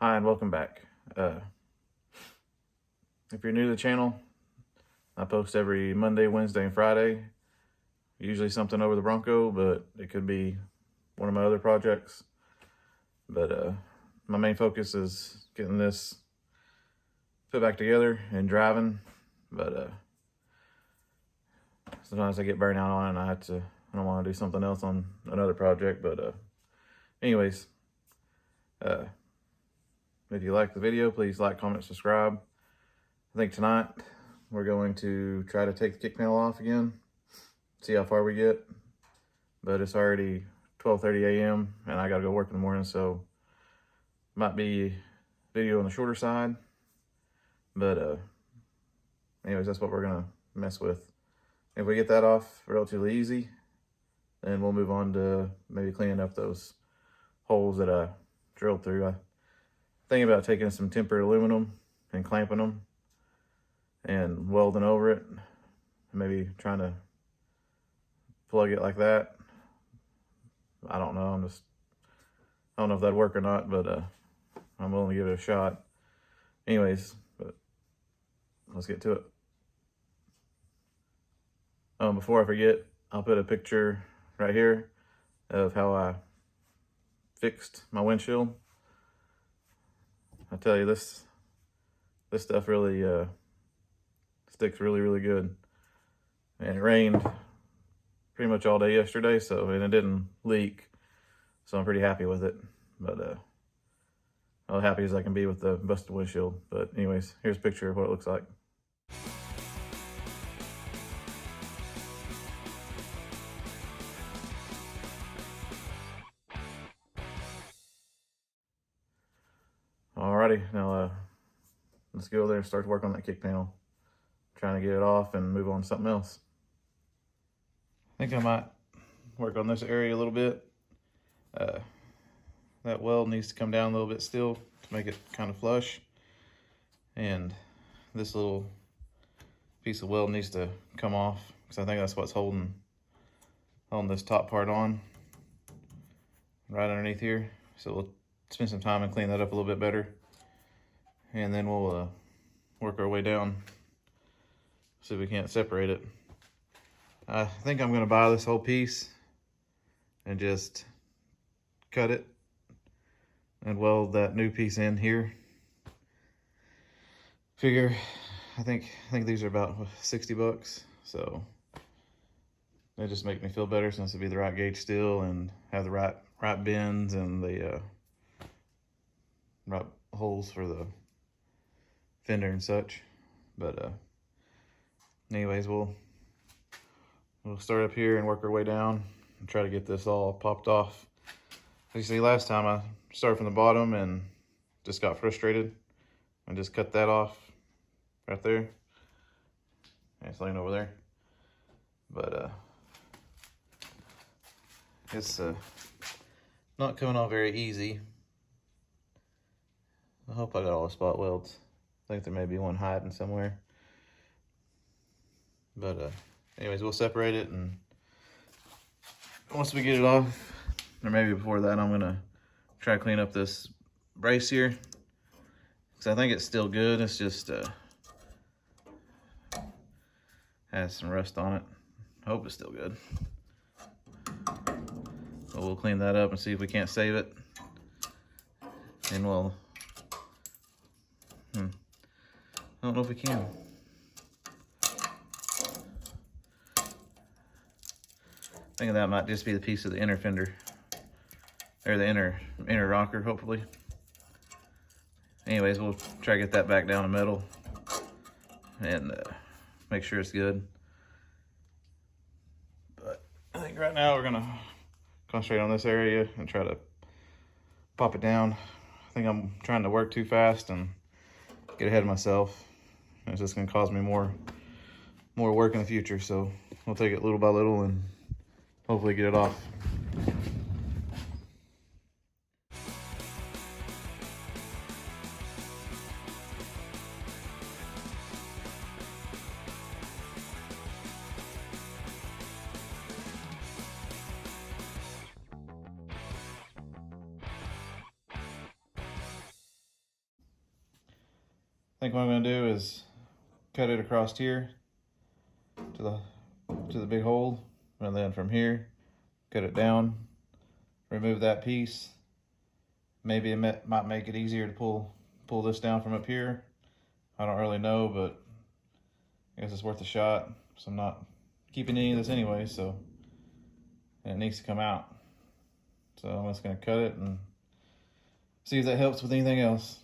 Hi and welcome back. If you're new to the channel, I post every Monday, Wednesday, and Friday. Usually something over the Bronco, but it could be one of my other projects. But my main focus is getting this put back together and driving. But sometimes I get burnt out on it and I don't want to do something else on another project. But anyways, if you like the video, please like, comment, subscribe. I think tonight we're going to try to take the kick panel off again, see how far we get. But it's already 12:30 a.m. and I gotta go work in the morning, so might be video on the shorter side. But anyways, that's what we're gonna mess with. If we get that off relatively easy, then we'll move on to maybe cleaning up those holes that I drilled through. I think about taking some tempered aluminum and clamping them and welding over it, maybe trying to plug it like that. I don't know. I don't know if that'd work or not, but I'm willing to give it a shot. Anyways, but let's get to it. Before I forget, I'll put a picture right here of how I fixed my windshield. I tell you, this stuff really sticks really good. And it rained pretty much all day yesterday, and it didn't leak, so I'm pretty happy with it. But how happy as I can be with the busted windshield. But anyways, here's a picture of what it looks like. Alrighty, now let's go there and start to work on that kick panel. Trying to get it off and move on to something else. I think I might work on this area a little bit. That weld needs to come down a little bit still to make it kind of flush. And this little piece of weld needs to come off because I think that's what's holding this top part on right underneath here. So we'll spend some time and clean that up a little bit better. And then we'll work our way down. See if we can't separate it. I think I'm gonna buy this whole piece and just cut it and weld that new piece in here. Figure, I think these are about 60 bucks. So they just make me feel better since it'll be the right gauge steel and have the right bends and the right holes for the fender and such. But anyways, we'll start up here and work our way down and try to get this all popped off. As you see, last time I started from the bottom and just got frustrated and just cut that off right there. And it's laying over there. But it's not coming off very easy. I hope I got all the spot welds. I think there may be one hiding somewhere. But anyways, we'll separate it, and once we get it off, or maybe before that, I'm gonna try to clean up this brace here, because I think it's still good. It's just has some rust on it. I hope it's still good. So we'll clean that up and see if we can't save it. And we'll, I don't know if we can. I think that might just be the piece of the inner fender, or the inner rocker, hopefully. Anyways, we'll try to get that back down to metal and make sure it's good. But I think right now we're gonna concentrate on this area and try to pop it down. I think I'm trying to work too fast and get ahead of myself. It's just gonna cause me more work in the future. So we'll take it little by little and hopefully get it off. think what I'm gonna do is cut it across here to the big hole, and then from here, cut it down, remove that piece. Maybe it might make it easier to pull this down from up here. I don't really know, but I guess it's worth a shot. So I'm not keeping any of this anyway, so it needs to come out. So I'm just gonna cut it and see if that helps with anything else.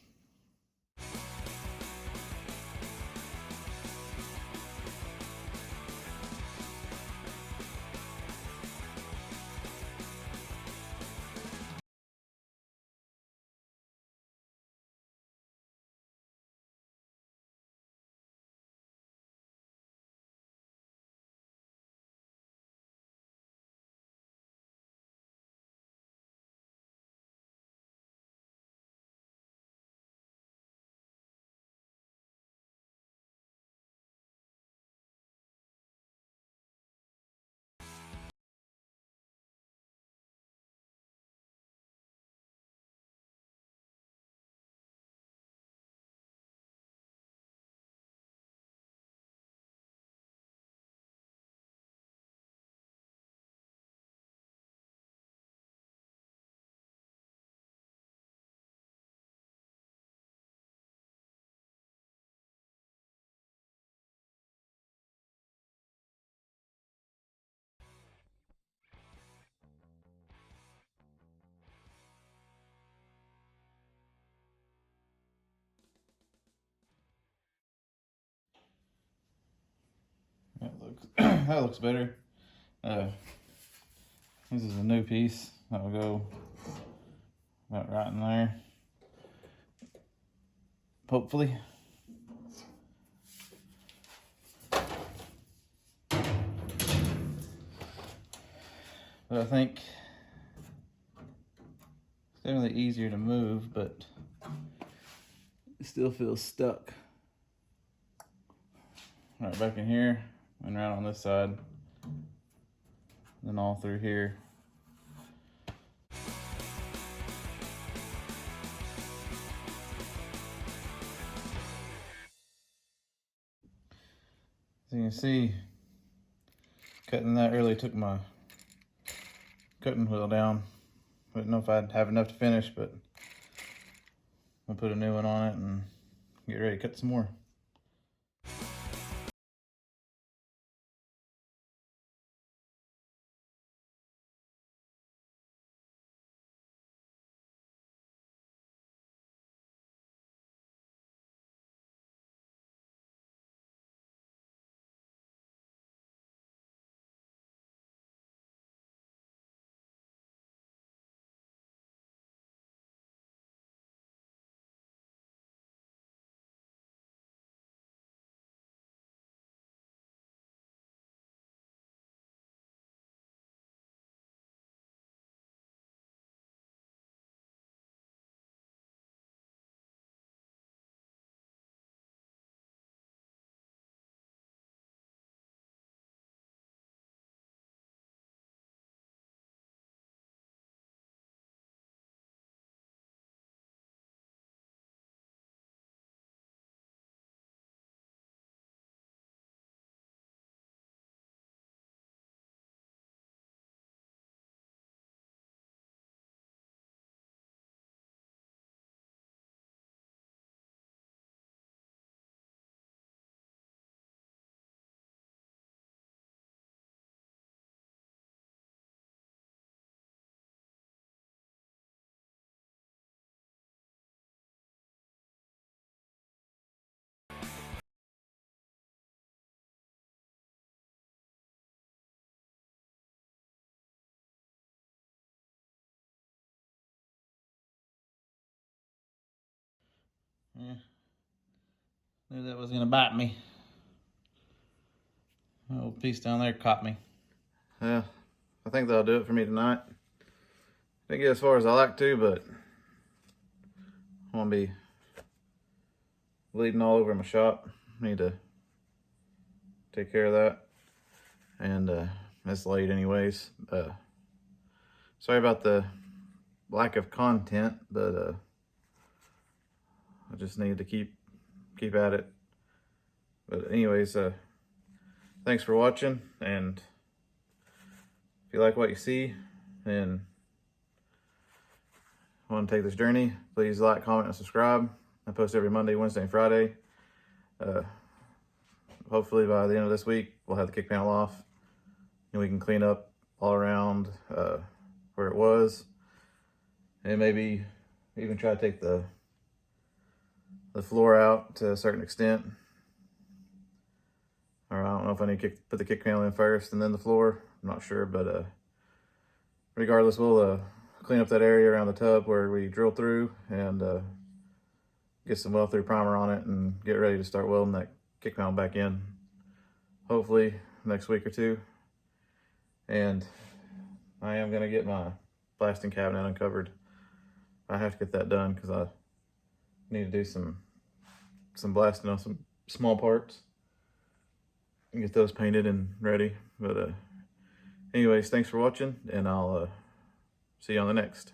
That looks better. This is a new piece that will go about right in there. Hopefully. But I think it's definitely easier to move, but it still feels stuck. Right back in here and right on this side, then all through here. As you can see, cutting that really took my cutting wheel down. I didn't know if I'd have enough to finish, but I'll put a new one on it and get ready to cut some more. Yeah, knew that was gonna bite me. That little piece down there caught me. Yeah, I think that'll do it for me tonight. Didn't get as far as I like to, but I won't be bleeding all over my shop. Need to take care of that. And it's late anyways. Sorry about the lack of content, but I just need to keep keep at it. But anyways, thanks for watching, and if you like what you see and want to take this journey, please like, comment, and subscribe. I post every Monday, Wednesday, and Friday. Hopefully by the end of this week, we'll have the kick panel off and we can clean up all around where it was, and maybe even try to take the floor out to a certain extent. Or I don't know if I need to put the kick panel in first and then the floor. I'm not sure, but regardless, we'll clean up that area around the tub where we drilled through and get some weld through primer on it and get ready to start welding that kick panel back in, hopefully next week or two. And I am going to get my blasting cabinet uncovered. I have to get that done because I need to do some blasting on some small parts and get those painted and ready. But anyways, thanks for watching, and I'll see you on the next.